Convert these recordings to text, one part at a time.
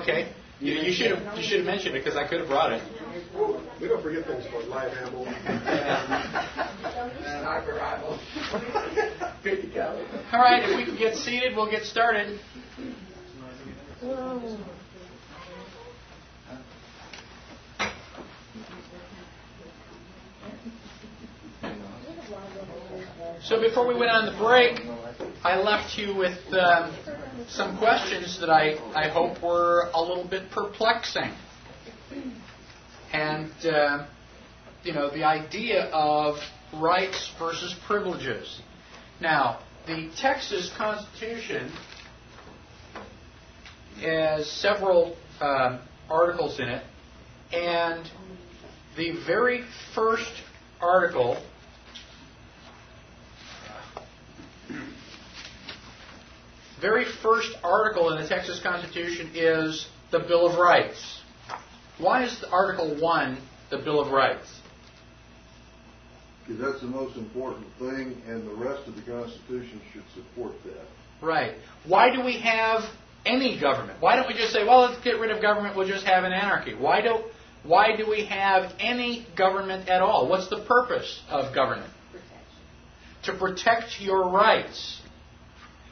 okay. You should have mentioned it because I could have brought it. We don't forget things about live ammo. And hyper-rival. All right, if we can get seated, we'll get started. So before we went on the break, I left you with some questions that I hope were a little bit perplexing. And, the idea of rights versus privileges. Now, the Texas Constitution has several articles in it, and the very first article in the Texas Constitution is the Bill of Rights. Why is Article 1 the Bill of Rights? Because that's the most important thing, and the rest of the Constitution should support that. Right. Why do we have any government? Why don't we just say, well, let's get rid of government, we'll just have an anarchy? Why do we have any government at all? What's the purpose of government? To protect your rights.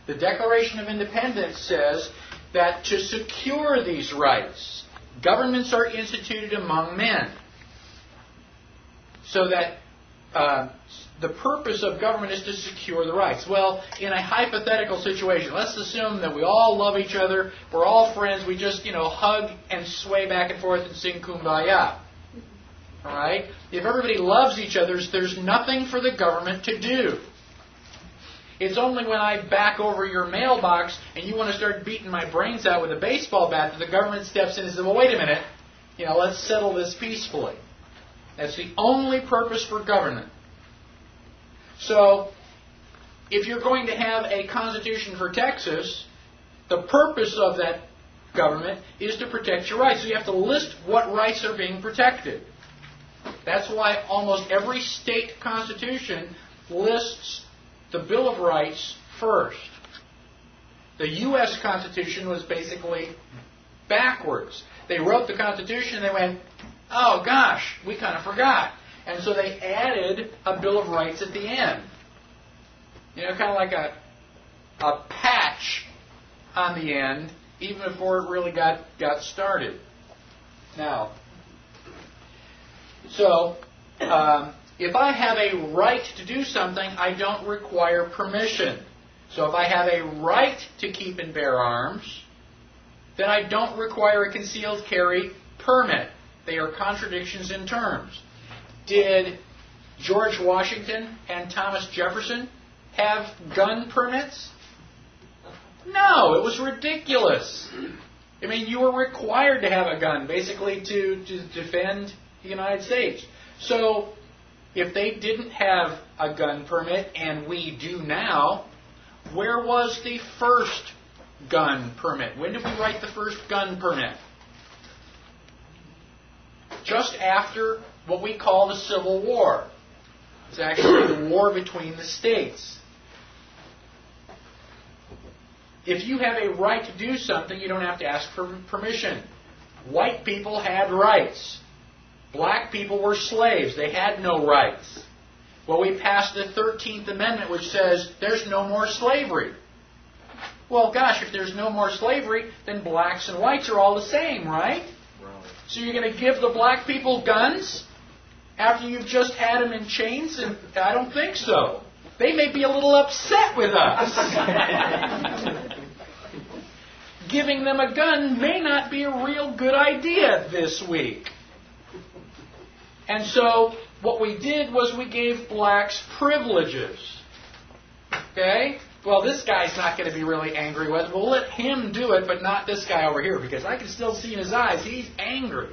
The Declaration of Independence says that to secure these rights, governments are instituted among men. So that the purpose of government is to secure the rights. Well, in a hypothetical situation, let's assume that we all love each other, we're all friends, we just, hug and sway back and forth and sing Kumbaya. All right? If everybody loves each other, there's nothing for the government to do. It's only when I back over your mailbox and you want to start beating my brains out with a baseball bat that the government steps in and says, well, wait a minute, let's settle this peacefully. That's the only purpose for government. So, if you're going to have a constitution for Texas, the purpose of that government is to protect your rights. So you have to list what rights are being protected. That's why almost every state constitution lists the Bill of Rights first. The U.S. Constitution was basically backwards. They wrote the Constitution and they went, oh gosh, we kind of forgot. And so they added a Bill of Rights at the end. Kind of like a patch on the end, even before it really got started. Now, so if I have a right to do something, I don't require permission. So if I have a right to keep and bear arms, then I don't require a concealed carry permit. They are contradictions in terms. Did George Washington and Thomas Jefferson have gun permits? No, it was ridiculous. I mean, you were required to have a gun, basically to defend the United States. So, if they didn't have a gun permit, and we do now, where was the first gun permit? When did we write the first gun permit? Just after what we call the Civil War. It's actually the war between the states. If you have a right to do something, you don't have to ask for permission. White people had rights. Black people were slaves. They had no rights. Well, we passed the 13th Amendment, which says there's no more slavery. Well, gosh, if there's no more slavery, then blacks and whites are all the same, right? So you're going to give the black people guns after you've just had them in chains? And I don't think so. They may be a little upset with us. Giving them a gun may not be a real good idea this week. And so what we did was we gave blacks privileges. Okay? Well, this guy's not going to be really angry with it. We'll let him do it, but not this guy over here, because I can still see in his eyes he's angry.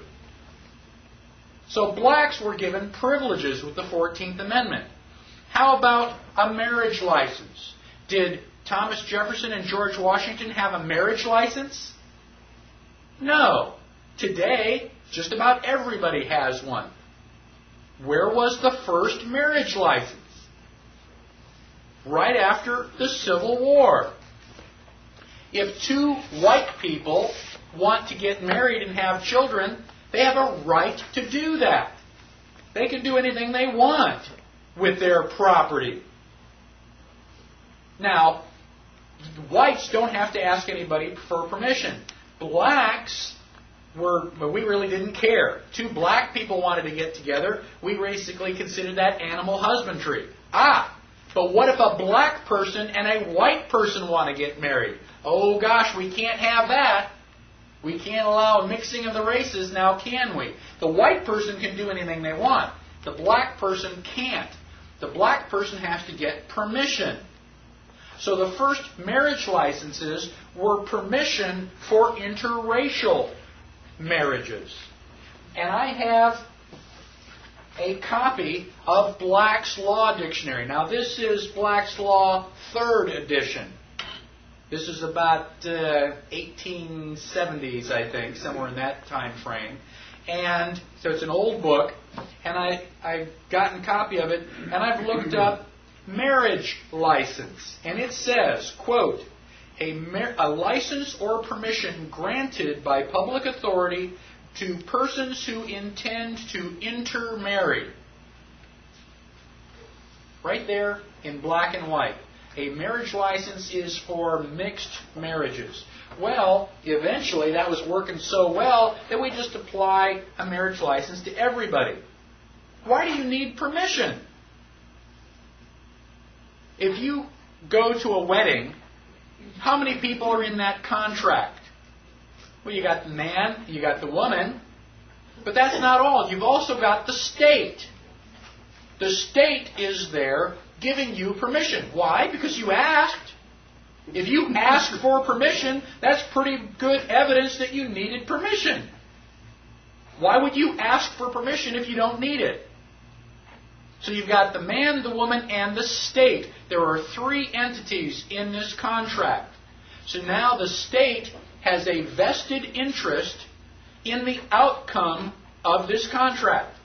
So blacks were given privileges with the 14th Amendment. How about a marriage license? Did Thomas Jefferson and George Washington have a marriage license? No. Today, just about everybody has one. Where was the first marriage license? Right after the Civil War. If two white people want to get married and have children, they have a right to do that. They can do anything they want with their property. Now, whites don't have to ask anybody for permission. Blacks but we really didn't care. Two black people wanted to get together. We basically considered that animal husbandry. But what if a black person and a white person want to get married? Oh gosh, we can't have that. We can't allow a mixing of the races now, can we? The white person can do anything they want. The black person can't. The black person has to get permission. So the first marriage licenses were permission for interracial marriages. And I have a copy of Black's Law Dictionary. Now this is Black's Law 3rd edition. This is about 1870s, I think, somewhere in that time frame. And so it's an old book, and I've gotten a copy of it, and I've looked up marriage license. And it says, quote, a license or permission granted by public authority to persons who intend to intermarry. Right there in black and white. A marriage license is for mixed marriages. Well, eventually that was working so well that we just apply a marriage license to everybody. Why do you need permission? If you go to a wedding, how many people are in that contract? Well, you got the man, you got the woman, but that's not all. You've also got the state. The state is there giving you permission. Why? Because you asked. If you asked for permission, that's pretty good evidence that you needed permission. Why would you ask for permission if you don't need it? So you've got the man, the woman, and the state. There are 3 entities in this contract. So now the state has a vested interest in the outcome of this contract.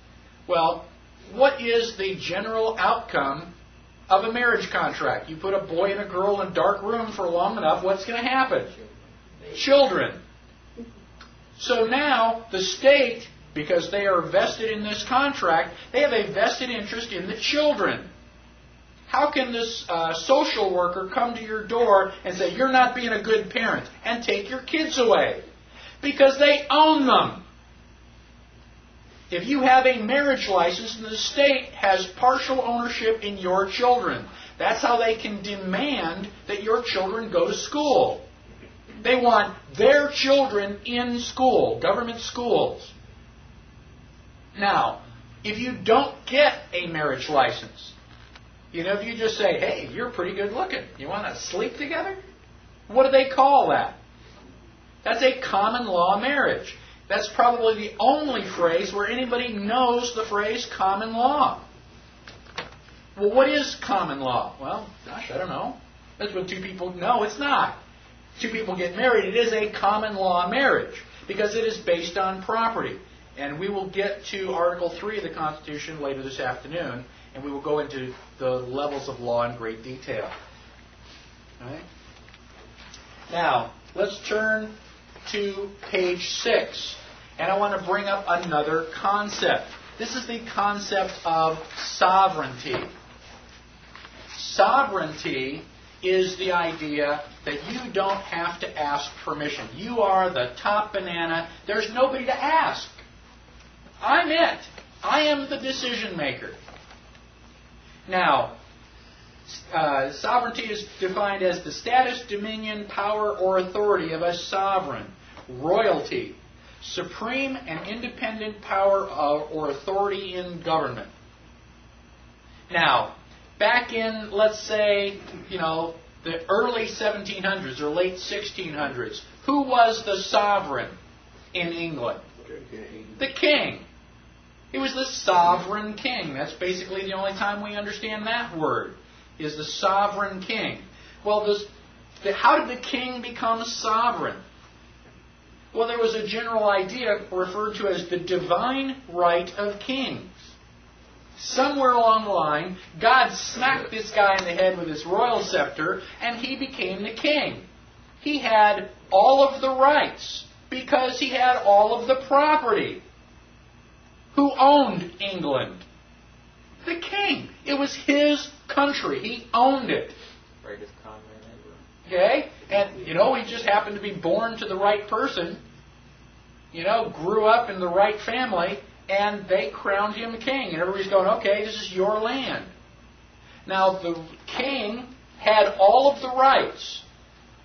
Well, what is the general outcome of a marriage contract? You put a boy and a girl in a dark room for long enough, what's going to happen? Children. So now the state, because they are vested in this contract, they have a vested interest in the children. How can this social worker come to your door and say, you're not being a good parent, and take your kids away? Because they own them. If you have a marriage license, the state has partial ownership in your children. That's how they can demand that your children go to school. They want their children in school, government schools. Now, if you don't get a marriage license, if you just say, hey, you're pretty good looking, you want to sleep together? What do they call that? That's a common law marriage. That's probably the only phrase where anybody knows the phrase common law. Well, what is common law? Well, gosh, I don't know. That's what 2 people... No, it's not. 2 people get married. It is a common law marriage because it is based on property. And we will get to Article 3 of the Constitution later this afternoon, and we will go into the levels of law in great detail. All right? Now, let's turn to page 6. And I want to bring up another concept. This is the concept of sovereignty. Sovereignty is the idea that you don't have to ask permission. You are the top banana. There's nobody to ask. I'm it. I am the decision maker. Now, sovereignty is defined as the status, dominion, power, or authority of a sovereign, royalty, supreme and independent power or authority in government. Now, back in, let's say, the early 1700s or late 1600s, who was the sovereign in England? The king. He was the sovereign king. That's basically the only time we understand that word, is the sovereign king. Well, how did the king become sovereign? Well, there was a general idea referred to as the divine right of kings. Somewhere along the line, God smacked this guy in the head with his royal scepter, and he became the king. He had all of the rights. Because he had all of the property. Who owned England? The king. It was his country. He owned it. Greatest con man ever. Okay? And, he just happened to be born to the right person. Grew up in the right family, and they crowned him king. And everybody's going, okay, this is your land. Now, the king had all of the rights.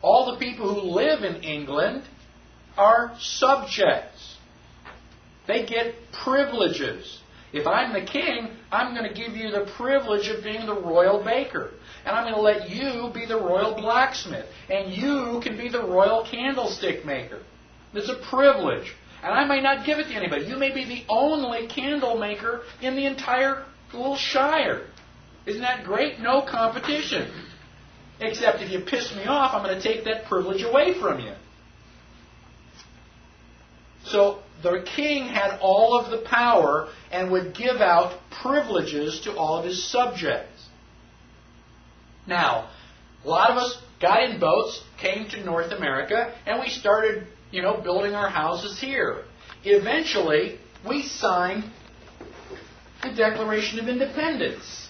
All the people who live in England are subjects. They get privileges. If I'm the king, I'm going to give you the privilege of being the royal baker. And I'm going to let you be the royal blacksmith. And you can be the royal candlestick maker. It's a privilege. And I may not give it to anybody. You may be the only candle maker in the entire little shire. Isn't that great? No competition. Except if you piss me off, I'm going to take that privilege away from you. So the king had all of the power and would give out privileges to all of his subjects. Now, a lot of us got in boats, came to North America, and we started, building our houses here. Eventually, we signed the Declaration of Independence.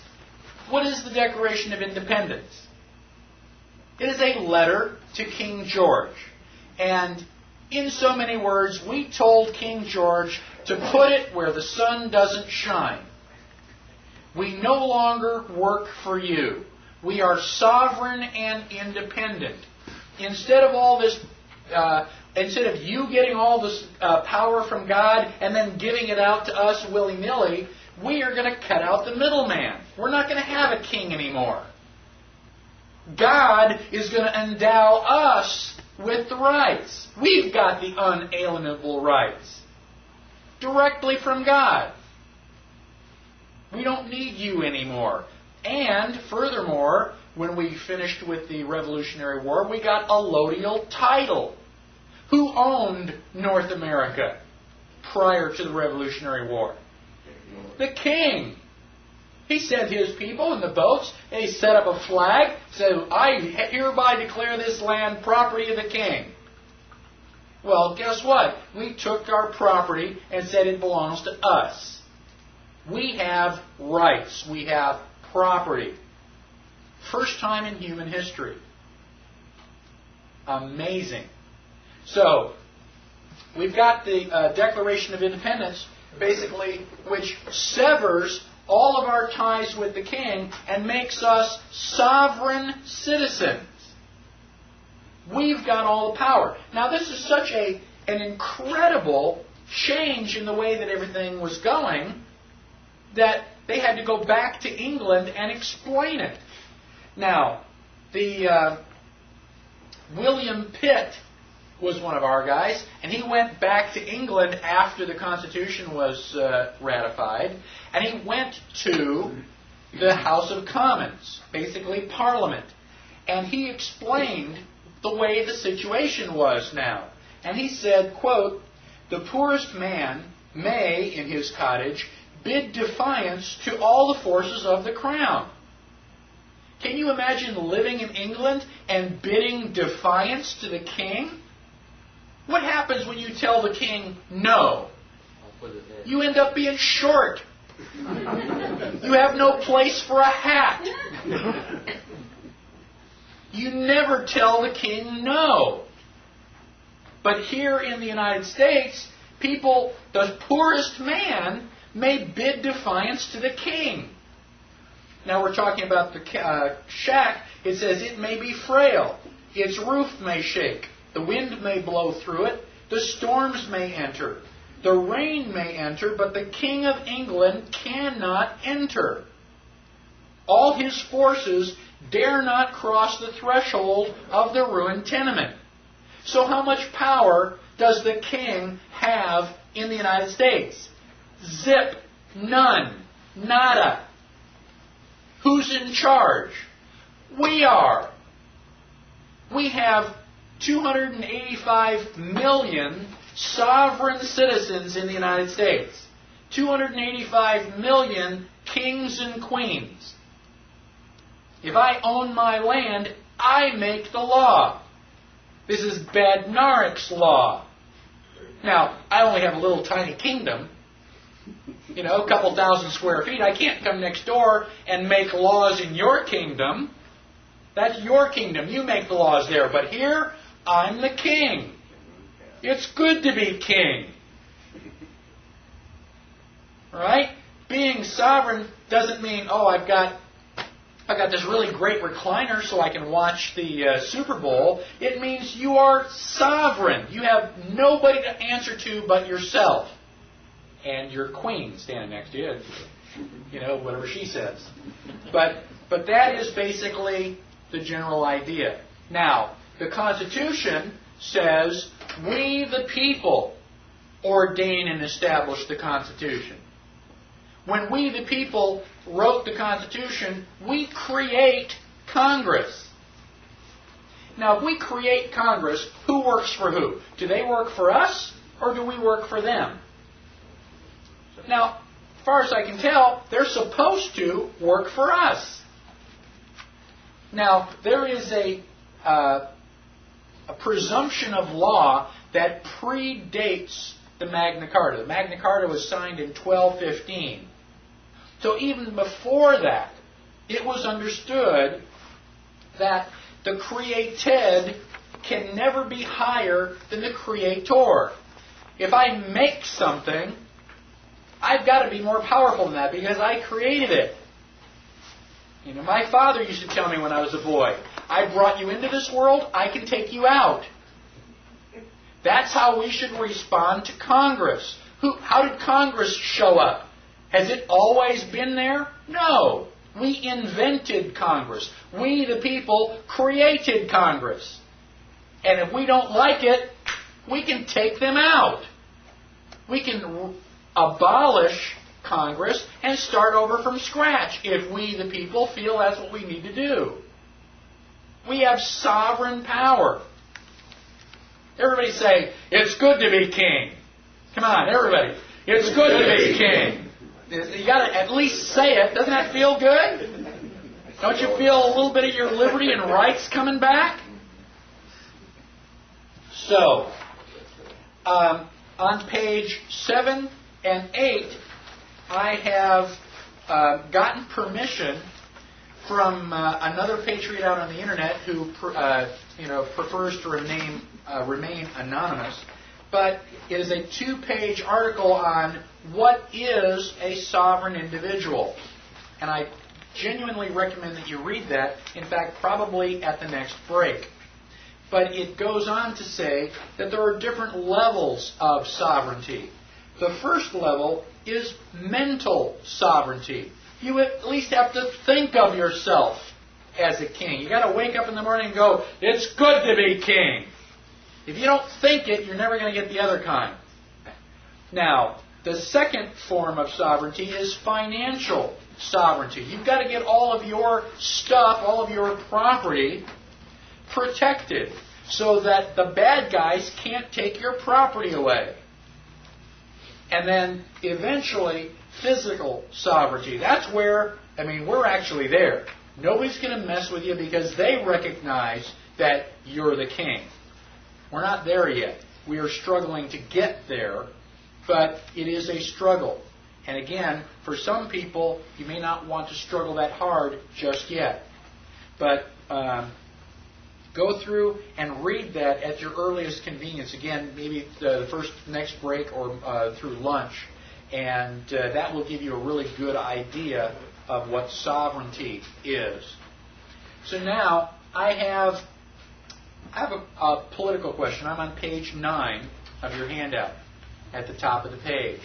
What is the Declaration of Independence? It is a letter to King George. And in so many words, we told King George to put it where the sun doesn't shine. We no longer work for you. We are sovereign and independent. Instead of all this, instead of you getting all this power from God and then giving it out to us willy-nilly, we are going to cut out the middleman. We're not going to have a king anymore. God is going to endow us with the rights. We've got the unalienable rights. Directly from God. We don't need you anymore. And furthermore, when we finished with the Revolutionary War, we got a allodial title. Who owned North America prior to the Revolutionary War? The king. He sent his people in the boats, and he set up a flag, said, I hereby declare this land property of the king. Well, guess what? We took our property and said it belongs to us. We have rights. We have property. First time in human history. Amazing. So, we've got the Declaration of Independence, basically, which severs all of our ties with the king and makes us sovereign citizens. We've got all the power. Now, this is such an incredible change in the way that everything was going that they had to go back to England and explain it. Now, the William Pitt was one of our guys, and he went back to England after the Constitution was ratified, and he went to the House of Commons, basically Parliament, and he explained the way the situation was now. And he said, quote, "The poorest man may, in his cottage, bid defiance to all the forces of the crown." Can you imagine living in England and bidding defiance to the king? What happens when you tell the king no? You end up being short. You have no place for a hat. You never tell the king no. But here in the United States, people, the poorest man, may bid defiance to the king. Now we're talking about the shack. It says it may be frail. Its roof may shake. The wind may blow through it. The storms may enter. The rain may enter, but the King of England cannot enter. All his forces dare not cross the threshold of the ruined tenement. So how much power does the king have in the United States? Zip. None. Nada. Who's in charge? We are. We have 285 million sovereign citizens in the United States. 285 million kings and queens. If I own my land, I make the law. This is Badnarik's law. Now, I only have a little tiny kingdom, a couple thousand square feet. I can't come next door and make laws in your kingdom. That's your kingdom. You make the laws there. But here, I'm the king. It's good to be king. Right? Being sovereign doesn't mean, I've got this really great recliner so I can watch the Super Bowl. It means you are sovereign. You have nobody to answer to but yourself. And your queen standing next to you. Whatever she says. But that is basically the general idea. Now, the Constitution says, we the people ordain and establish the Constitution. When we the people wrote the Constitution, we create Congress. Now, if we create Congress, who works for who? Do they work for us, or do we work for them? Now, as far as I can tell, they're supposed to work for us. Now, there is a presumption of law that predates the Magna Carta. The Magna Carta was signed in 1215. So even before that, it was understood that the created can never be higher than the creator. If I make something, I've got to be more powerful than that because I created it. My father used to tell me when I was a boy, I brought you into this world, I can take you out. That's how we should respond to Congress. How did Congress show up? Has it always been there? No. We invented Congress. We, the people, created Congress. And if we don't like it, we can take them out. We can abolish Congress and start over from scratch if we, the people, feel that's what we need to do. We have sovereign power. Everybody say, it's good to be king. Come on, everybody. It's good to be king. You got to at least say it. Doesn't that feel good? Don't you feel a little bit of your liberty and rights coming back? So, on page 7 and 8, I have gotten permission from another patriot out on the internet who prefers to remain anonymous. But it is a 2-page article on what is a sovereign individual. And I genuinely recommend that you read that, in fact, probably at the next break. But it goes on to say that there are different levels of sovereignty. The first level is mental sovereignty. You at least have to think of yourself as a king. You've got to wake up in the morning and go, it's good to be king. If you don't think it, you're never going to get the other kind. Now, the second form of sovereignty is financial sovereignty. You've got to get all of your stuff, all of your property protected so that the bad guys can't take your property away. And then eventually, physical sovereignty. That's where, we're actually there. Nobody's going to mess with you because they recognize that you're the king. We're not there yet. We are struggling to get there, but it is a struggle. And again, for some people, you may not want to struggle that hard just yet. But go through and read that at your earliest convenience. Again, maybe the next break or through lunch. And that will give you a really good idea of what sovereignty is. So now, I have a political question. I'm on page 9 of your handout at the top of the page.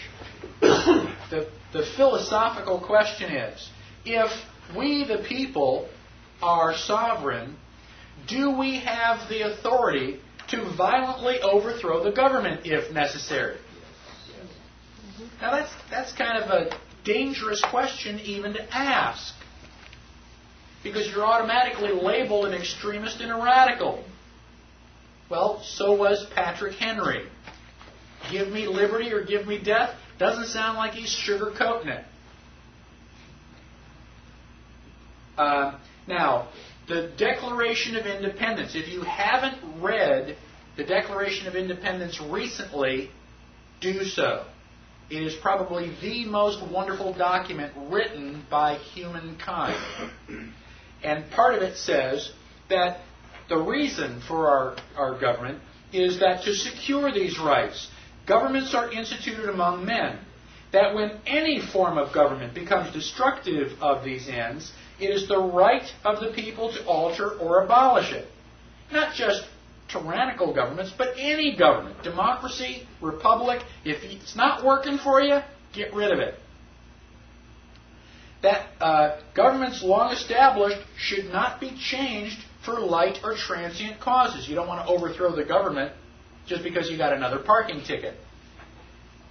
The philosophical question is, if we the people are sovereign, do we have the authority to violently overthrow the government if necessary? Now that's kind of a dangerous question even to ask, because you're automatically labeled an extremist and a radical. Well, so was Patrick Henry. Give me liberty or give me death doesn't sound like he's sugarcoating it. Now, the Declaration of Independence. If you haven't read the Declaration of Independence recently, do so. It is probably the most wonderful document written by humankind. And part of it says that the reason for our government is that to secure these rights, governments are instituted among men. That when any form of government becomes destructive of these ends, it is the right of the people to alter or abolish it. Not just tyrannical governments, but any government. Democracy, republic, if it's not working for you, get rid of it. That governments long established should not be changed for light or transient causes. You don't want to overthrow the government just because you got another parking ticket.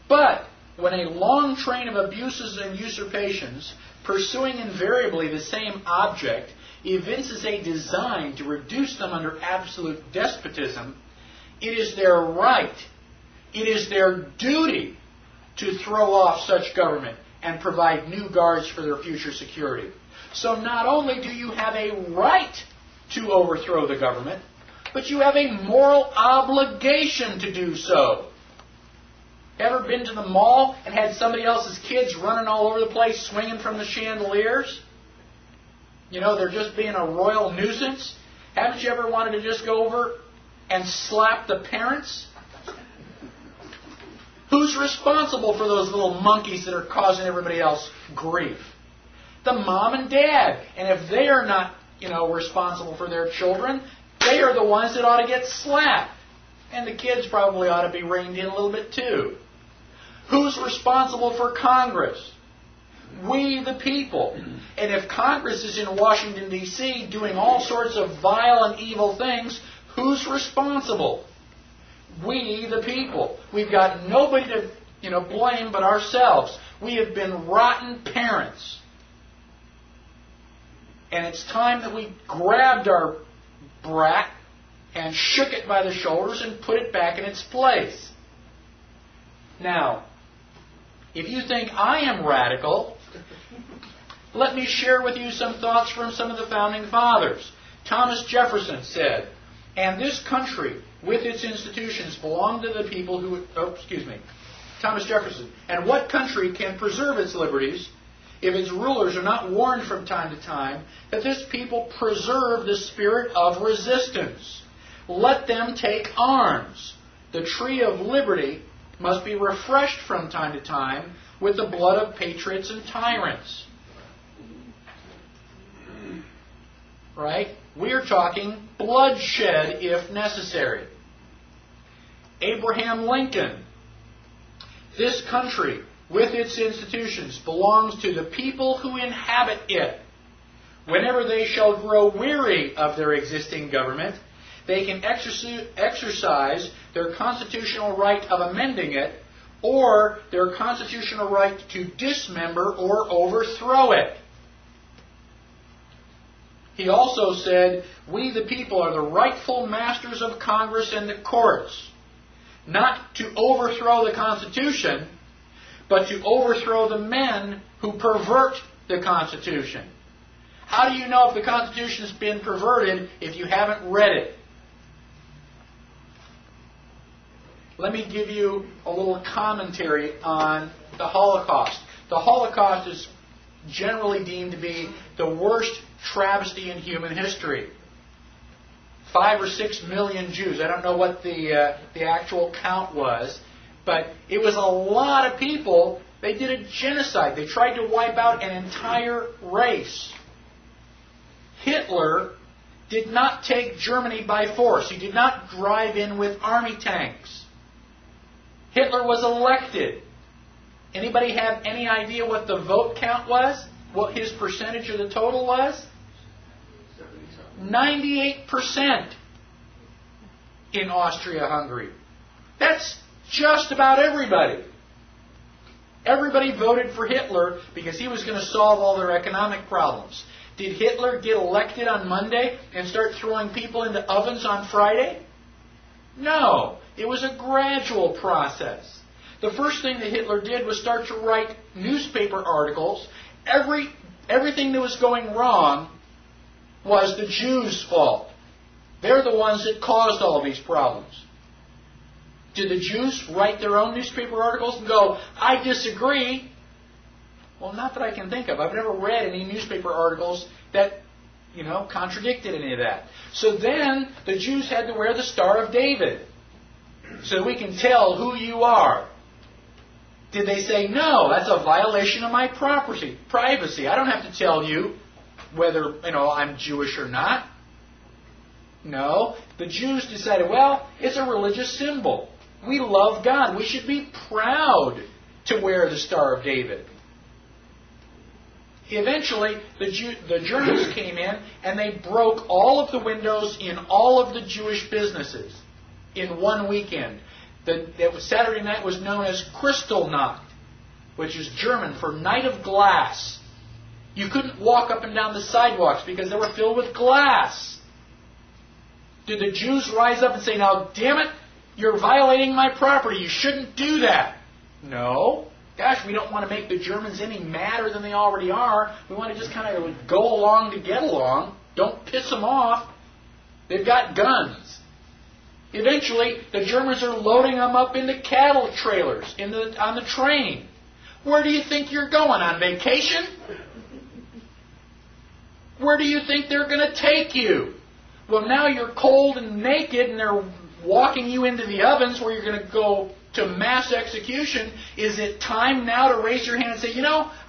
But when a long train of abuses and usurpations, pursuing invariably the same object, evinces a design to reduce them under absolute despotism, it is their right, it is their duty to throw off such government and provide new guards for their future security. So not only do you have a right to overthrow the government, but you have a moral obligation to do so. Ever been to the mall and had somebody else's kids running all over the place, swinging from the chandeliers? You know, they're just being a royal nuisance. Haven't you ever wanted to just go over and slap the parents? Who's responsible for those little monkeys that are causing everybody else grief? The mom and dad. And if they are not, responsible for their children, they are the ones that ought to get slapped. And the kids probably ought to be reined in a little bit too. Who's responsible for Congress? We, the people. And if Congress is in Washington, D.C., doing all sorts of vile and evil things, who's responsible? We, the people. We've got nobody to, blame but ourselves. We have been rotten parents. And it's time that we grabbed our brat and shook it by the shoulders and put it back in its place. Now, if you think I am radical, let me share with you some thoughts from some of the founding fathers. Thomas Jefferson said, "And this country, with its institutions, belong to the people who..." Thomas Jefferson. "And what country can preserve its liberties if its rulers are not warned from time to time that this people preserve the spirit of resistance? Let them take arms. The tree of liberty must be refreshed from time to time with the blood of patriots and tyrants." Right? We're talking bloodshed if necessary. Abraham Lincoln. "This country, with its institutions, belongs to the people who inhabit it. Whenever they shall grow weary of their existing government, they can exercise their constitutional right of amending it, or their constitutional right to dismember or overthrow it." He also said, "We the people are the rightful masters of Congress and the courts, not to overthrow the Constitution, but to overthrow the men who pervert the Constitution." How do you know if the Constitution has been perverted if you haven't read it? Let me give you a little commentary on the Holocaust. The Holocaust is generally deemed to be the worst travesty in human history. 5 or 6 million Jews. I don't know what the actual count was, but it was a lot of people. They did a genocide. They tried to wipe out an entire race. Hitler did not take Germany by force. He did not drive in with army tanks. Hitler was elected. Anybody have any idea what the vote count was? What his percentage of the total was? 98% in Austria-Hungary. That's just about everybody. Everybody voted for Hitler because he was going to solve all their economic problems. Did Hitler get elected on Monday and start throwing people into ovens on Friday? No. It was a gradual process. The first thing that Hitler did was start to write newspaper articles. Everything that was going wrong was the Jews' fault. They're the ones that caused all these problems. Did the Jews write their own newspaper articles and go, I disagree? Well, not that I can think of. I've never read any newspaper articles that, contradicted any of that. So then the Jews had to wear the Star of David so we can tell who you are. Did they say, no, that's a violation of my privacy. I don't have to tell you whether, I'm Jewish or not. No, the Jews decided, well, it's a religious symbol. We love God. We should be proud to wear the Star of David. Eventually, the Germans came in and they broke all of the windows in all of the Jewish businesses in one weekend. Saturday night was known as Kristallnacht, which is German for Night of Glass. You couldn't walk up and down the sidewalks because they were filled with glass. Did the Jews rise up and say, now, damn it, you're violating my property. You shouldn't do that? No. Gosh, we don't want to make the Germans any madder than they already are. We want to just kind of go along to get along. Don't piss them off. They've got guns. Eventually, the Germans are loading them up into cattle trailers on the train. Where do you think you're going? On vacation? Where do you think they're going to take you? Well, now you're cold and naked and they're walking you into the ovens where you're going to go to mass execution. Is it time now to raise your hand and say,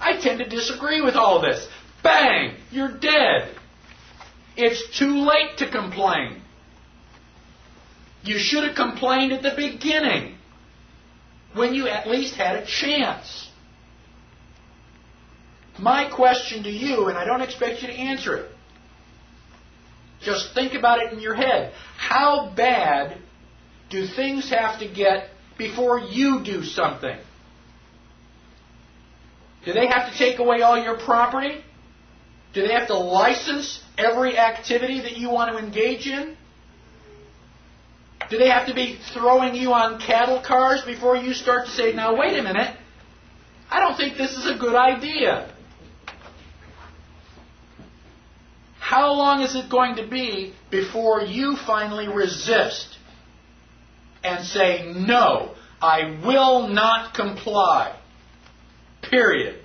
I tend to disagree with all this? Bang! You're dead. It's too late to complain. You should have complained at the beginning when you at least had a chance. My question to you, and I don't expect you to answer it, just think about it in your head. How bad do things have to get before you do something? Do they have to take away all your property? Do they have to license every activity that you want to engage in? Do they have to be throwing you on cattle cars before you start to say, now wait a minute, I don't think this is a good idea? How long is it going to be before you finally resist and say, no, I will not comply? Period.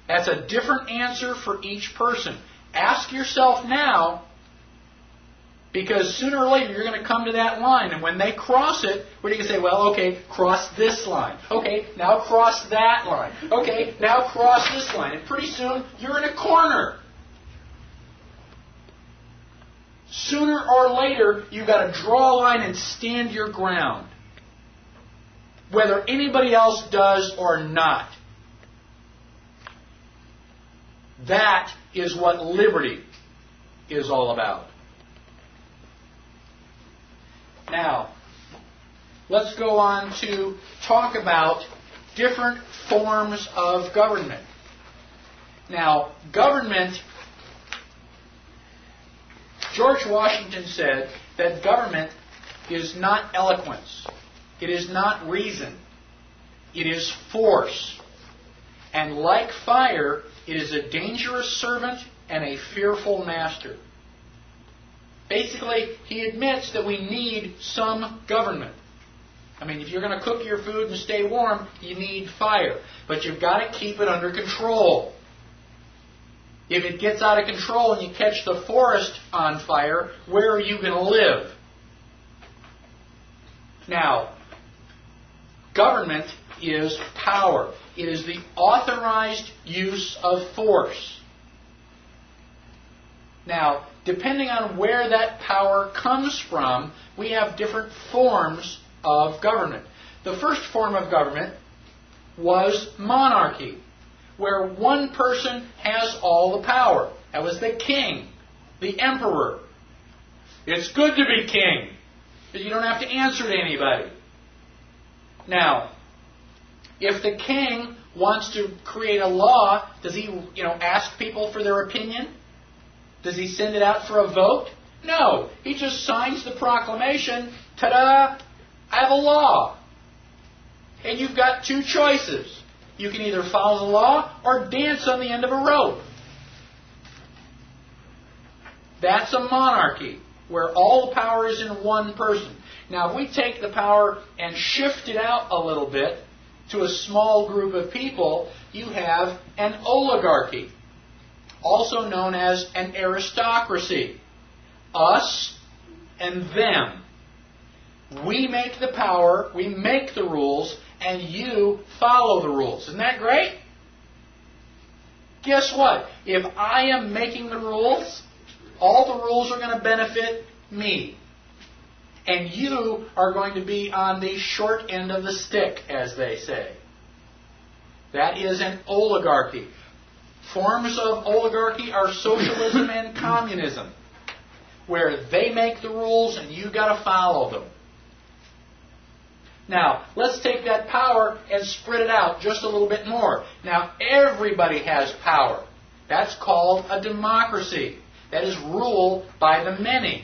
That's a different answer for each person. Ask yourself now, because sooner or later you're going to come to that line, and when they cross it, what are you going to say? Well, okay, cross this line. Okay, now cross that line. Okay, now cross this line. And pretty soon you're in a corner. Sooner or later you've got to draw a line and stand your ground, whether anybody else does or not. That is what liberty is all about. Now, let's go on to talk about different forms of government. Now, government, George Washington said that government is not eloquence. It is not reason. It is force. And like fire, it is a dangerous servant and a fearful master. Basically, he admits that we need some government. I mean, if you're going to cook your food and stay warm, you need fire. But you've got to keep it under control. If it gets out of control and you catch the forest on fire, where are you going to live? Now, government is power. It is the authorized use of force. Now, depending on where that power comes from, we have different forms of government. The first form of government was monarchy, where one person has all the power. That was the king, the emperor. It's good to be king, because you don't have to answer to anybody. Now, if the king wants to create a law, does he, ask people for their opinion? Does he send it out for a vote? No. He just signs the proclamation. Ta-da! I have a law. And you've got two choices. You can either follow the law or dance on the end of a rope. That's a monarchy, where all the power is in one person. Now, if we take the power and shift it out a little bit to a small group of people, you have an oligarchy, also known as an aristocracy. Us and them. We make the power, we make the rules, and you follow the rules. Isn't that great? Guess what? If I am making the rules, all the rules are going to benefit me. And you are going to be on the short end of the stick, as they say. That is an oligarchy. Forms of oligarchy are socialism and communism, where they make the rules and you got to follow them. Now, let's take that power and spread it out just a little bit more. Now, everybody has power. That's called a democracy. That is rule by the many.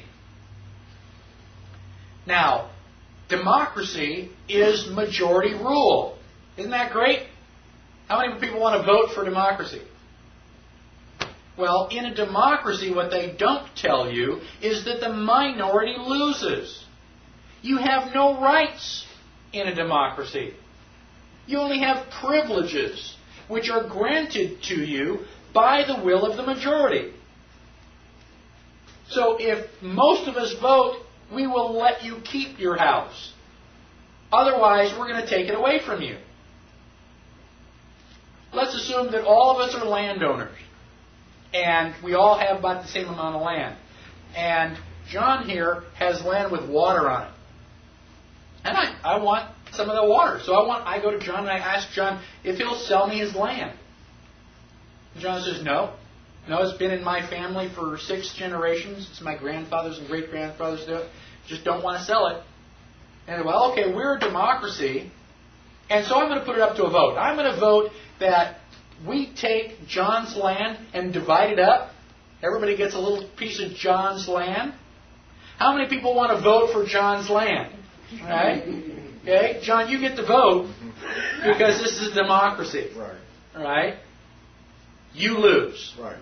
Now, democracy is majority rule. Isn't that great? How many people want to vote for democracy? Well, in a democracy, what they don't tell you is that the minority loses. You have no rights in a democracy. You only have privileges, which are granted to you by the will of the majority. So if most of us vote, we will let you keep your house. Otherwise, we're going to take it away from you. Let's assume that all of us are landowners, and we all have about the same amount of land. And John here has land with water on it. And I want some of the water. So I go to John and I ask John if he'll sell me his land. John says, no. No, it's been in my family for 6 generations. It's my grandfathers and great-grandfathers do it. Just don't want to sell it. And well, okay, we're a democracy, and so I'm going to put it up to a vote. I'm going to vote that we take John's land and divide it up. Everybody gets a little piece of John's land. How many people want to vote for John's land? Right? Okay, John, you get to vote because this is democracy. Right. Right? You lose. Right.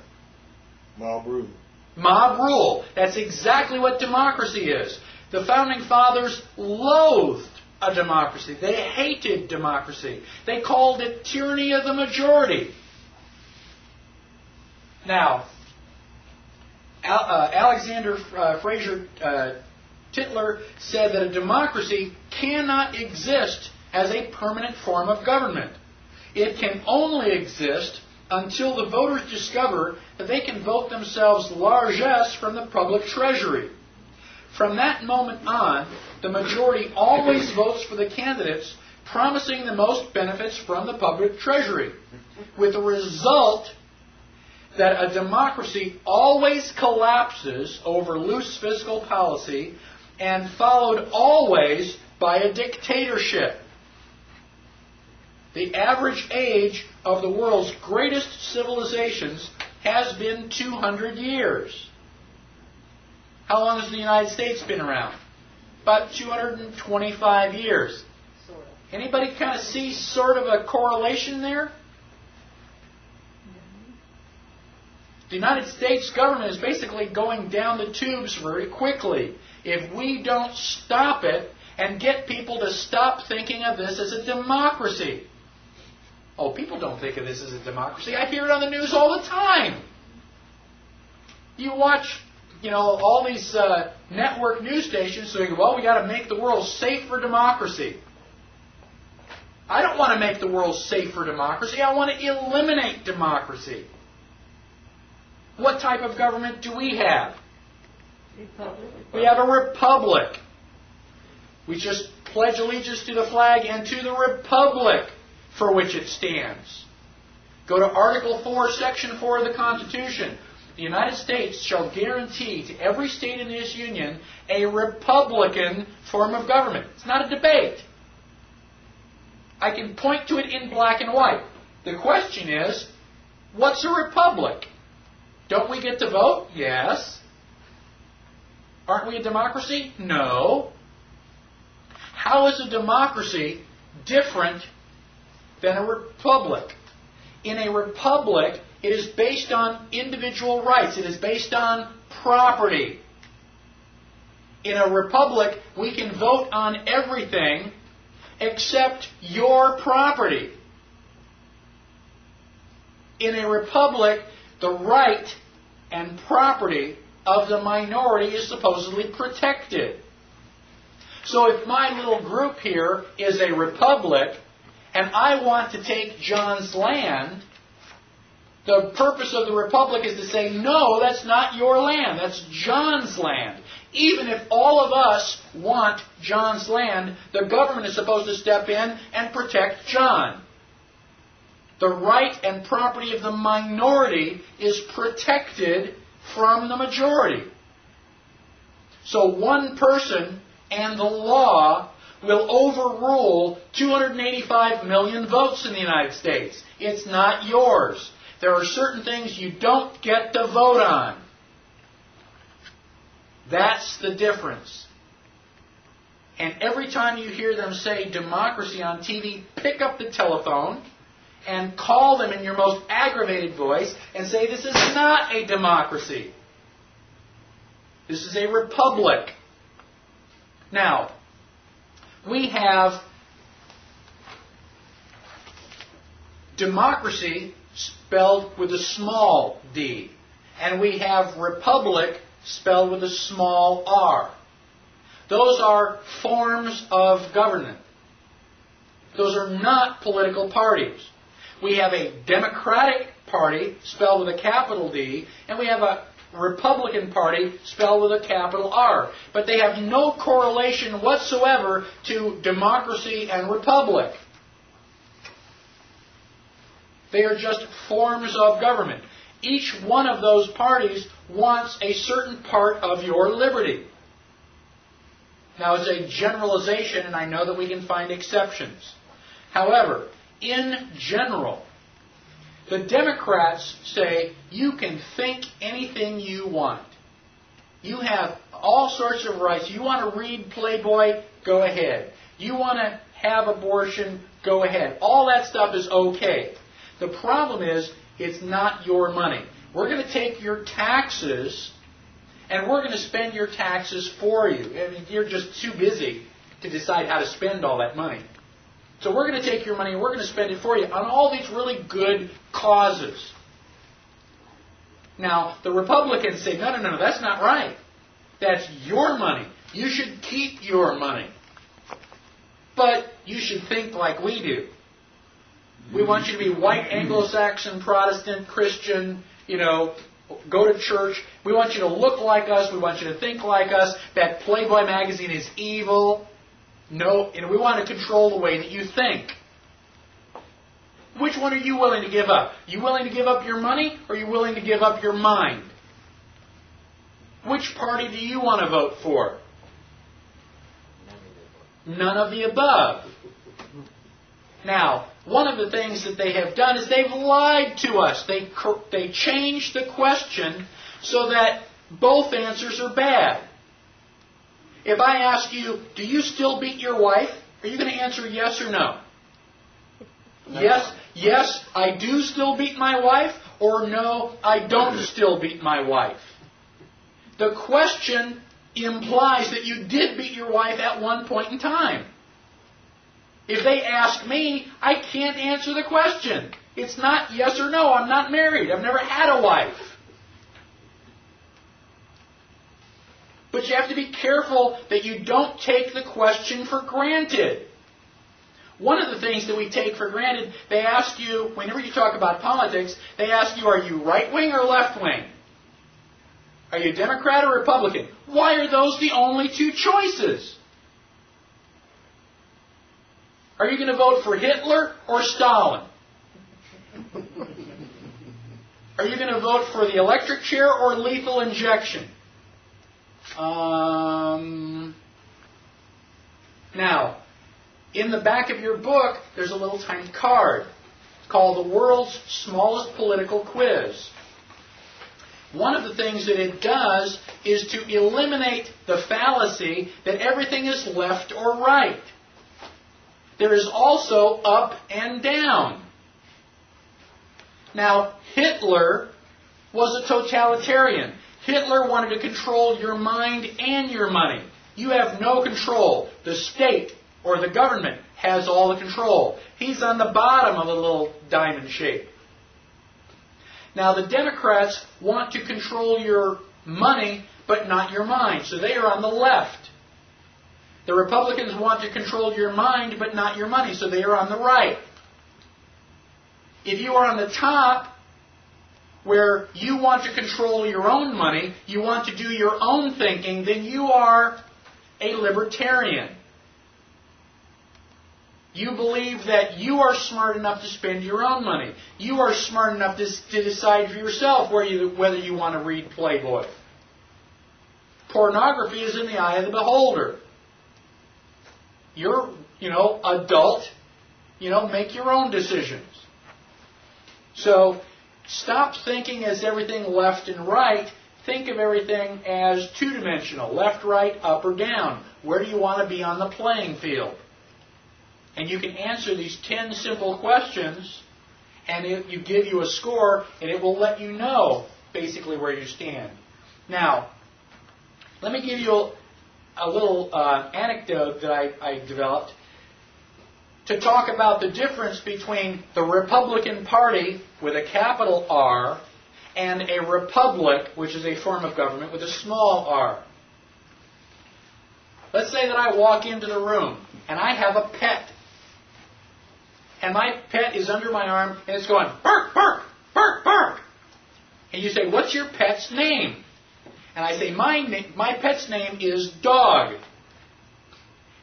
Mob rule. Mob rule. That's exactly what democracy is. The Founding Fathers loathed a democracy. They hated democracy. They called it tyranny of the majority. Now, Alexander Fraser Tytler said that a democracy cannot exist as a permanent form of government. It can only exist until the voters discover that they can vote themselves largesse from the public treasury. From that moment on, the majority always votes for the candidates promising the most benefits from the public treasury, with the result that a democracy always collapses over loose fiscal policy and followed always by a dictatorship. The average age of the world's greatest civilizations has been 200 years. How long has the United States been around? About 225 years. Anybody kind of see sort of a correlation there? The United States government is basically going down the tubes very quickly if we don't stop it and get people to stop thinking of this as a democracy. Oh, people don't think of this as a democracy. I hear it on the news all the time. You watch, all these network news stations saying, well, we got to make the world safe for democracy. I don't want to make the world safe for democracy. I want to eliminate democracy. What type of government do we have? Republic. We have a republic. We just pledge allegiance to the flag and to the republic for which it stands. Go to Article 4, Section 4 of the Constitution. The United States shall guarantee to every state in this union a republican form of government. It's not a debate. I can point to it in black and white. The question is, what's a republic? Don't we get to vote? Yes. Aren't we a democracy? No. How is a democracy different than a republic? In a republic, it is based on individual rights. It is based on property. In a republic, we can vote on everything except your property. In a republic, the right and property of the minority is supposedly protected. So if my little group here is a republic, and I want to take John's land, the purpose of the republic is to say, no, that's not your land, that's John's land. Even if all of us want John's land, the government is supposed to step in and protect John. The right and property of the minority is protected from the majority. So one person and the law will overrule 285 million votes in the United States. It's not yours. There are certain things you don't get to vote on. That's the difference. And every time you hear them say democracy on TV, pick up the telephone and call them in your most aggravated voice and say, this is not a democracy. This is a republic. Now, we have democracy spelled with a small d, and we have republic spelled with a small r. Those are forms of government. Those are not political parties. We have a Democratic Party spelled with a capital D, and we have a Republican Party spelled with a capital R. But they have no correlation whatsoever to democracy and republic. They are just forms of government. Each one of those parties wants a certain part of your liberty. Now, it's a generalization, and I know that we can find exceptions. However, in general, the Democrats say you can think anything you want. You have all sorts of rights. You want to read Playboy? Go ahead. You want to have abortion? Go ahead. All that stuff is okay. The problem is, it's not your money. We're going to take your taxes, and we're going to spend your taxes for you. I mean, you're just too busy to decide how to spend all that money. So we're going to take your money and we're going to spend it for you on all these really good causes. Now, the Republicans say, no, that's not right. That's your money. You should keep your money. But you should think like we do. We want you to be white, Anglo-Saxon, Protestant, Christian, go to church. We want you to look like us. We want you to think like us. That Playboy magazine is evil. No, we want to control the way that you think. Which one are you willing to give up? You willing to give up your money, or are you willing to give up your mind? Which party do you want to vote for? None of the above. Now, one of the things that they have done is they've lied to us. They changed the question so that both answers are bad. If I ask you, do you still beat your wife? Are you going to answer yes or no? Yes, I do still beat my wife, or no, I don't still beat my wife. The question implies that you did beat your wife at one point in time. If they ask me, I can't answer the question. It's not yes or no. I'm not married. I've never had a wife. But you have to be careful that you don't take the question for granted. One of the things that we take for granted, they ask you, whenever you talk about politics, they ask you, are you right-wing or left-wing? Are you Democrat or Republican? Why are those the only two choices? Are you going to vote for Hitler or Stalin? Are you going to vote for the electric chair or lethal injection? Now, in the back of your book, there's a little tiny card called The World's Smallest Political Quiz. One of the things that it does is to eliminate the fallacy that everything is left or right. There is also up and down. Now, Hitler was a totalitarian. Hitler wanted to control your mind and your money. You have no control. The state or the government has all the control. He's on the bottom of the little diamond shape. Now the Democrats want to control your money, but not your mind. So they are on the left. The Republicans want to control your mind, but not your money. So they are on the right. If you are on the top, where you want to control your own money, you want to do your own thinking, then you are a libertarian. You believe that you are smart enough to spend your own money. You are smart enough to decide for yourself whether you want to read Playboy. Pornography is in the eye of the beholder. You're, adult. Make your own decisions. So, stop thinking as everything left and right. Think of everything as two-dimensional. Left, right, up, or down. Where do you want to be on the playing field? And you can answer these 10 simple questions, and you give you a score, and it will let you know basically where you stand. Now, let me give you a little anecdote that I developed to talk about the difference between the Republican Party with a capital R and a republic, which is a form of government, with a small r. Let's say that I walk into the room and I have a pet. And my pet is under my arm and it's going, bark, bark, bark, bark. And you say, what's your pet's name? And I say, my pet's name is Dog.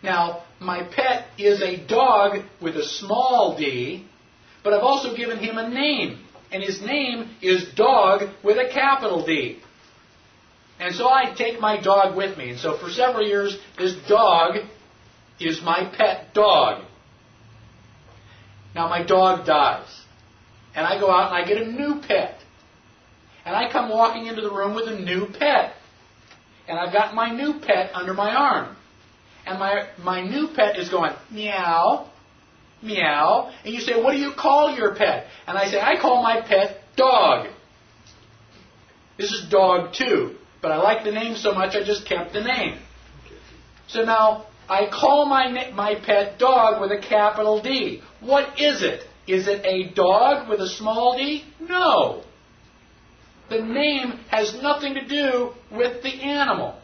Now, my pet is a dog with a small d, but I've also given him a name. And his name is Dog with a capital D. And so I take my dog with me. And so for several years, this dog is my pet dog. Now my dog dies. And I go out and I get a new pet. And I come walking into the room with a new pet. And I've got my new pet under my arm. And my new pet is going, meow, meow. And you say, what do you call your pet? And I say, I call my pet Dog. This is Dog 2. But I like the name so much, I just kept the name. So now, I call my pet Dog with a capital D. What is it? Is it a dog with a small d? No. The name has nothing to do with the animal.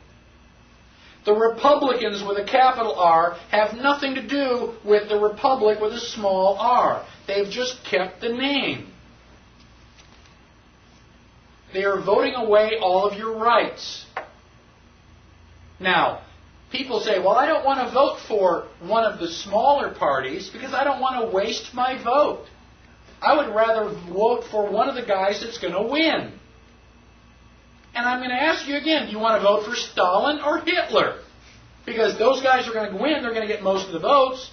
The Republicans with a capital R have nothing to do with the Republic with a small r. They've just kept the name. They are voting away all of your rights. Now, people say, well, I don't want to vote for one of the smaller parties because I don't want to waste my vote. I would rather vote for one of the guys that's going to win. And I'm going to ask you again, do you want to vote for Stalin or Hitler? Because those guys are going to win, they're going to get most of the votes.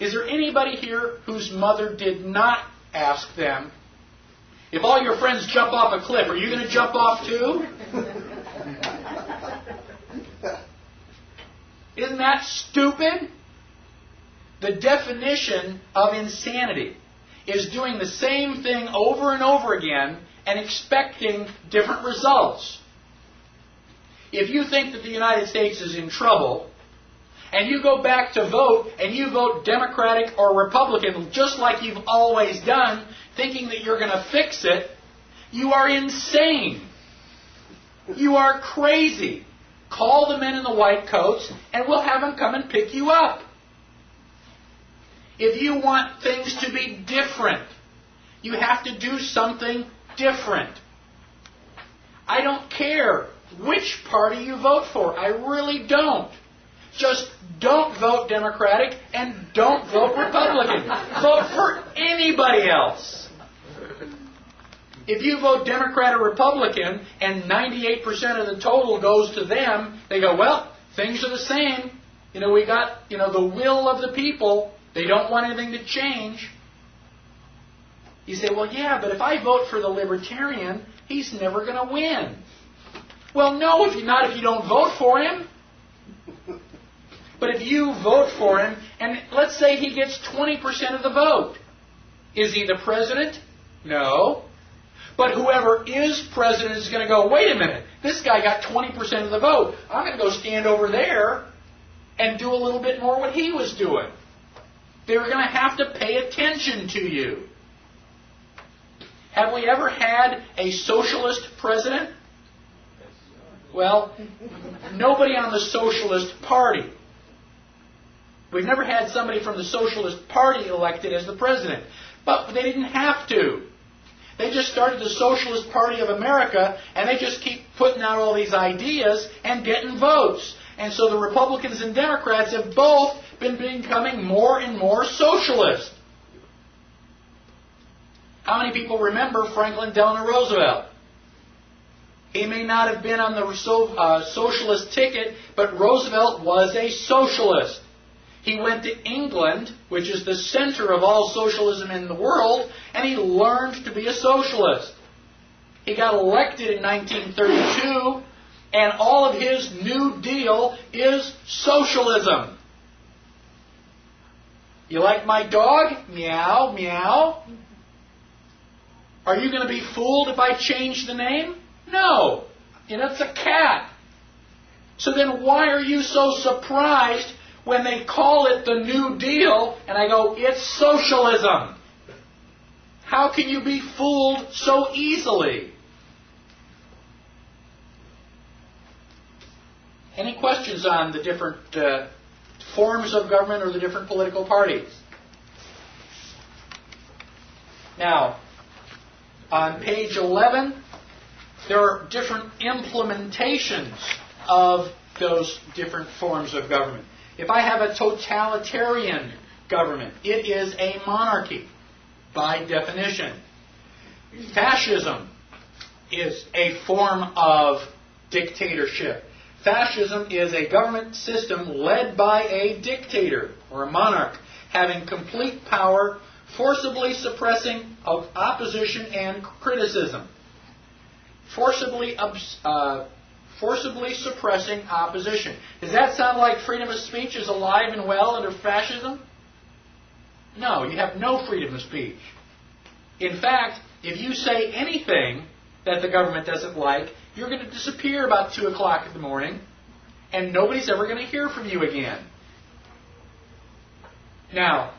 Is there anybody here whose mother did not ask them, if all your friends jump off a cliff, are you going to jump off too? Isn't that stupid? The definition of insanity is doing the same thing over and over again and expecting different results. If you think that the United States is in trouble, and you go back to vote, and you vote Democratic or Republican, just like you've always done, thinking that you're going to fix it, you are insane. You are crazy. Call the men in the white coats, and we'll have them come and pick you up. If you want things to be different, you have to do something different. I don't care which party you vote for. I really don't. Just don't vote Democratic and don't vote Republican. Vote for anybody else. If you vote Democrat or Republican and 98% of the total goes to them, they go, well, things are the same. We got, the will of the people. They don't want anything to change. You say, well, yeah, but if I vote for the Libertarian, he's never going to win. Well, no, if you don't vote for him. But if you vote for him, and let's say he gets 20% of the vote, is he the president? No. But whoever is president is going to go, wait a minute, this guy got 20% of the vote. I'm going to go stand over there and do a little bit more what he was doing. They were going to have to pay attention to you. Have we ever had a socialist president? Well, nobody on the Socialist Party. We've never had somebody from the Socialist Party elected as the president. But they didn't have to. They just started the Socialist Party of America, and they just keep putting out all these ideas and getting votes. And so the Republicans and Democrats have both been becoming more and more socialist. How many people remember Franklin Delano Roosevelt? He may not have been on the socialist ticket, but Roosevelt was a socialist. He went to England, which is the center of all socialism in the world, and he learned to be a socialist. He got elected in 1932, and all of his New Deal is socialism. You like my dog? Meow, meow. Are you going to be fooled if I change the name? No. It's a cat. So then why are you so surprised when they call it the New Deal and I go, it's socialism? How can you be fooled so easily? Any questions on the different forms of government or the different political parties? Now, on page 11, there are different implementations of those different forms of government. If I have a totalitarian government, it is a monarchy by definition. Fascism is a form of dictatorship. Fascism is a government system led by a dictator or a monarch having complete power, forcibly suppressing of opposition and criticism. Forcibly suppressing opposition. Does that sound like freedom of speech is alive and well under fascism? No, you have no freedom of speech. In fact, if you say anything that the government doesn't like, you're going to disappear about 2 o'clock in the morning, and nobody's ever going to hear from you again. Now,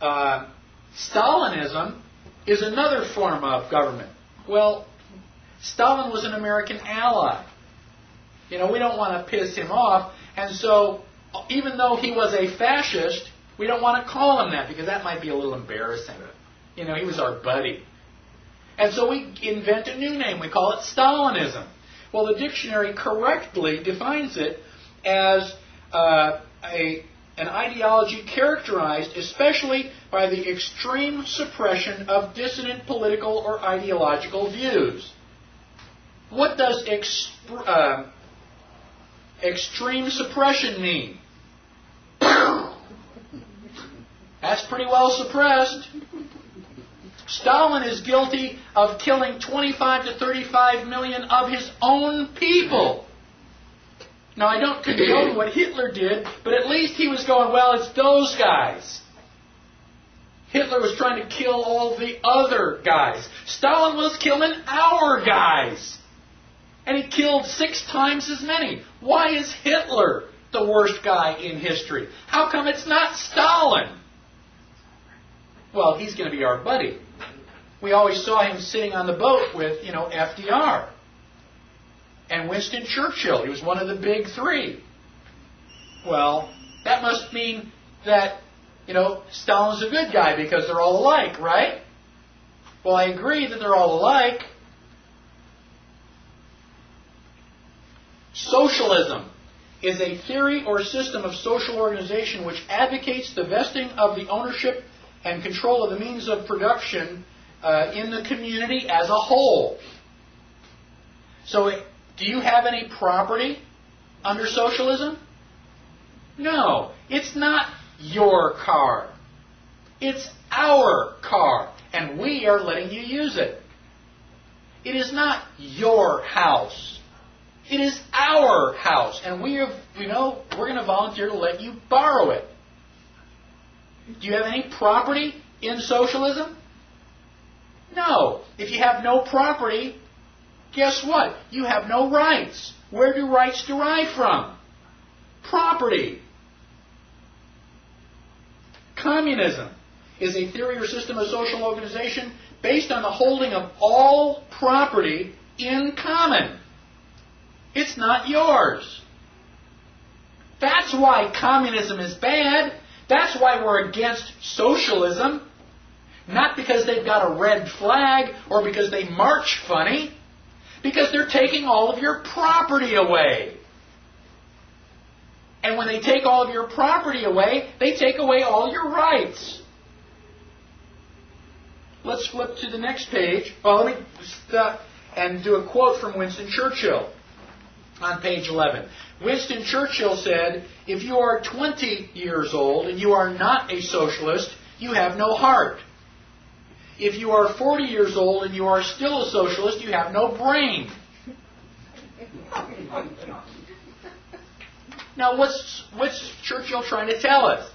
Stalinism is another form of government. Well, Stalin was an American ally. We don't want to piss him off, and so even though he was a fascist, we don't want to call him that because that might be a little embarrassing. He was our buddy. And so we invent a new name. We call it Stalinism. Well, the dictionary correctly defines it as an ideology characterized especially by the extreme suppression of dissident political or ideological views. What does extreme suppression mean? That's pretty well suppressed. Stalin is guilty of killing 25 to 35 million of his own people. Now, I don't condone what Hitler did, but at least he was going, well, it's those guys. Hitler was trying to kill all the other guys. Stalin was killing our guys. And he killed 6 times as many. Why is Hitler the worst guy in history? How come it's not Stalin? Well, he's going to be our buddy. We always saw him sitting on the boat with, FDR. And Winston Churchill. He was one of the big 3. Well, that must mean that, Stalin's a good guy because they're all alike, right? Well, I agree that they're all alike. Socialism is a theory or system of social organization which advocates the vesting of the ownership and control of the means of production in the community as a whole. So, do you have any property under socialism? No. It's not your car. It's our car, and we are letting you use it. It is not your house. It is our house, and we're going to volunteer to let you borrow it. Do you have any property in socialism? No. If you have no property, guess what? You have no rights. Where do rights derive from? Property. Communism is a theory or system of social organization based on the holding of all property in common. It's not yours. That's why communism is bad. That's why we're against socialism. Not because they've got a red flag or because they march funny. Because they're taking all of your property away. And when they take all of your property away, they take away all your rights. Let's flip to the next page. Well, let me stop and do a quote from Winston Churchill on page 11. Winston Churchill said, "If you are 20 years old and you are not a socialist, you have no heart. If you are 40 years old and you are still a socialist, you have no brain." Now, what's Churchill trying to tell us?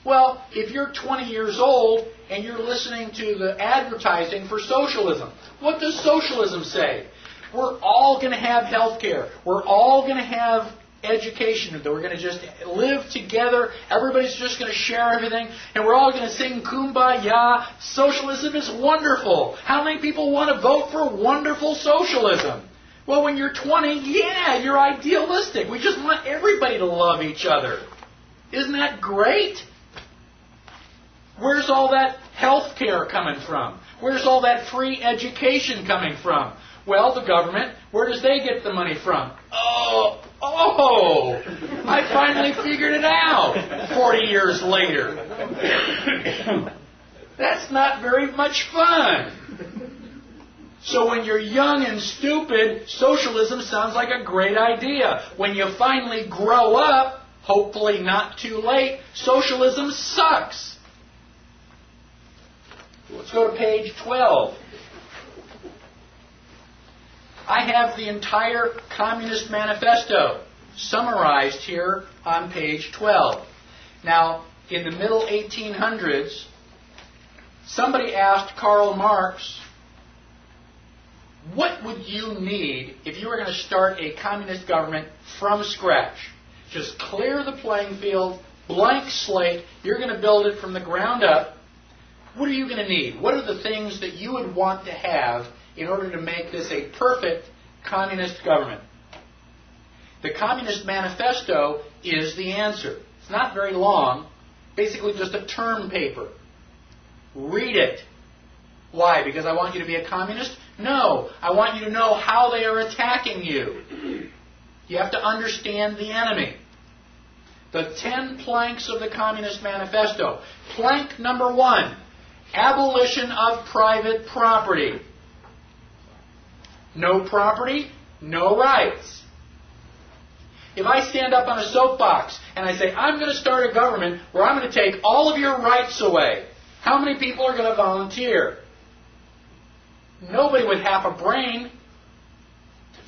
Well, if you're 20 years old and you're listening to the advertising for socialism, what does socialism say? We're all going to have health care. We're all going to have education. We're going to just live together. Everybody's just going to share everything. And we're all going to sing Kumbaya. Socialism is wonderful. How many people want to vote for wonderful socialism? Well, when you're 20, yeah, you're idealistic. We just want everybody to love each other. Isn't that great? Where's all that health care coming from? Where's all that free education coming from? Well, the government. Where does they get the money from? Oh, I finally figured it out 40 years later. That's not very much fun. So when you're young and stupid, socialism sounds like a great idea. When you finally grow up, hopefully not too late, socialism sucks. Let's go to page 12. I have the entire Communist Manifesto summarized here on page 12. Now, in the middle 1800s, somebody asked Karl Marx, what would you need if you were going to start a communist government from scratch? Just clear the playing field, blank slate, you're going to build it from the ground up. What are you going to need? What are the things that you would want to have in order to make this a perfect communist government? The Communist Manifesto is the answer. It's not very long, basically just a term paper. Read it. Why? Because I want you to be a communist? No. I want you to know how they are attacking you. You have to understand the enemy. The 10 planks of the Communist Manifesto. Plank number 1, abolition of private property. No property, no rights. If I stand up on a soapbox and I say, I'm going to start a government where I'm going to take all of your rights away, how many people are going to volunteer? Nobody with half a brain.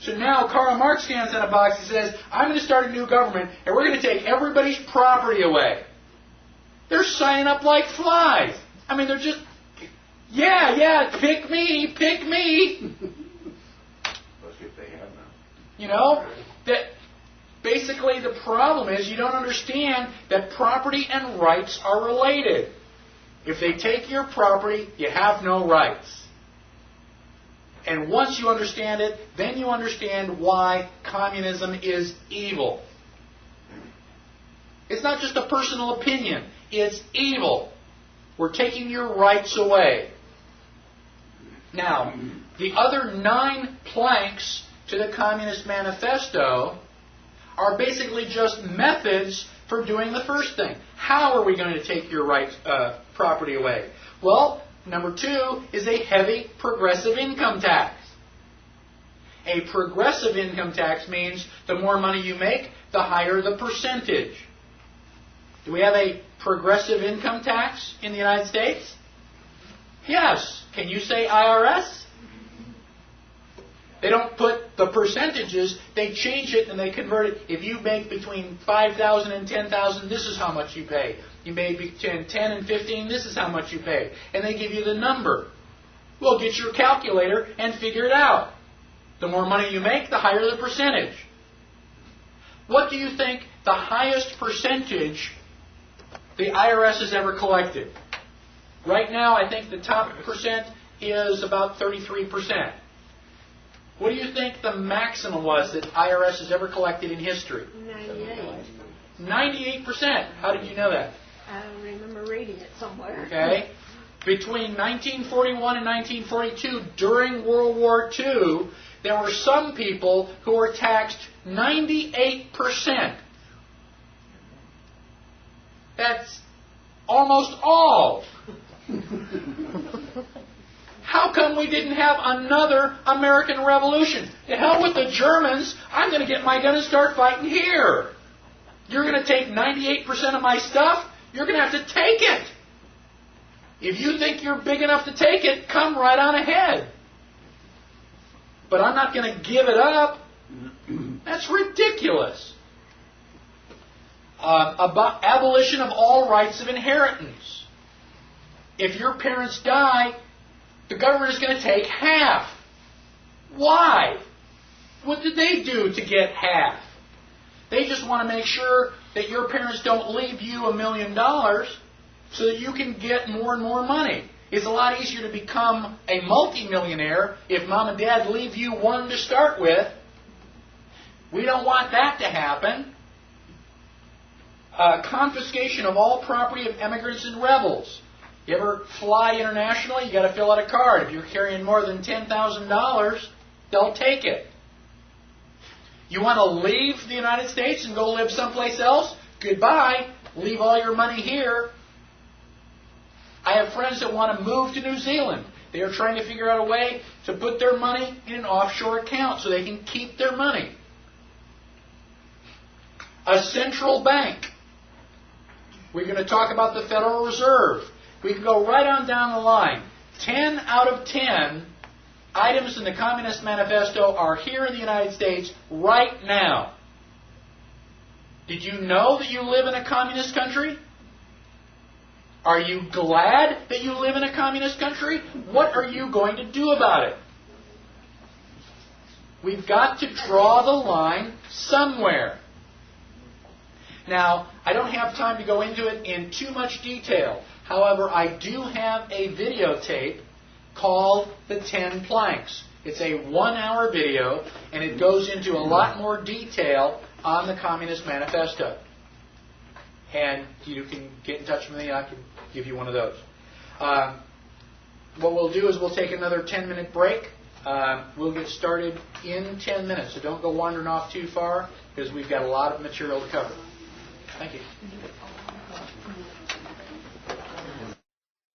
So now Karl Marx stands on a box and says, I'm going to start a new government and we're going to take everybody's property away. They're signing up like flies. I mean, they're just, yeah, pick me. You know, that basically the problem is you don't understand that property and rights are related. If they take your property, you have no rights. And once you understand it, then you understand why communism is evil. It's not just a personal opinion. It's evil. We're taking your rights away. Now, the other 9 planks to the Communist Manifesto are basically just methods for doing the first thing. How are we going to take your rights, property away? Well, number 2 is a heavy progressive income tax. A progressive income tax means the more money you make, the higher the percentage. Do we have a progressive income tax in the United States? Yes. Can you say IRS? They don't put the percentages, they change it and they convert it. If you make between $5,000 and $10,000, this is how much you pay. You make between $10,000 and $15,000, this is how much you pay. And they give you the number. Well, get your calculator and figure it out. The more money you make, the higher the percentage. What do you think the highest percentage the IRS has ever collected? Right now, I think the top percent is about 33%. What do you think the maximum was that IRS has ever collected in history? 98. 98%. How did you know that? I remember reading it somewhere. Okay. Between 1941 and 1942, during World War II, there were some people who were taxed 98%. That's almost all. How come we didn't have another American Revolution? To hell with the Germans. I'm going to get my gun and start fighting here. You're going to take 98% of my stuff? You're going to have to take it. If you think you're big enough to take it, come right on ahead. But I'm not going to give it up. That's ridiculous. Abolition of all rights of inheritance. If your parents die, the government is going to take half. Why? What did they do to get half? They just want to make sure that your parents don't leave you $1 million so that you can get more and more money. It's a lot easier to become a multimillionaire if mom and dad leave you one to start with. We don't want that to happen. Confiscation of all property of immigrants and rebels. You ever fly internationally? You got to fill out a card. If you're carrying more than $10,000, they'll take it. You want to leave the United States and go live someplace else? Goodbye. Leave all your money here. I have friends that want to move to New Zealand. They are trying to figure out a way to put their money in an offshore account so they can keep their money. A central bank. We're going to talk about the Federal Reserve. We can go right on down the line. 10 out of 10 items in the Communist Manifesto are here in the United States right now. Did you know that you live in a communist country? Are you glad that you live in a communist country? What are you going to do about it? We've got to draw the line somewhere. Now, I don't have time to go into it in too much detail. However, I do have a videotape called The 10 Planks. It's a 1-hour video, and it goes into a lot more detail on the Communist Manifesto. And you can get in touch with me. I can give you one of those. What we'll do is we'll take another 10-minute break. We'll get started in 10 minutes. So don't go wandering off too far because we've got a lot of material to cover. Thank you.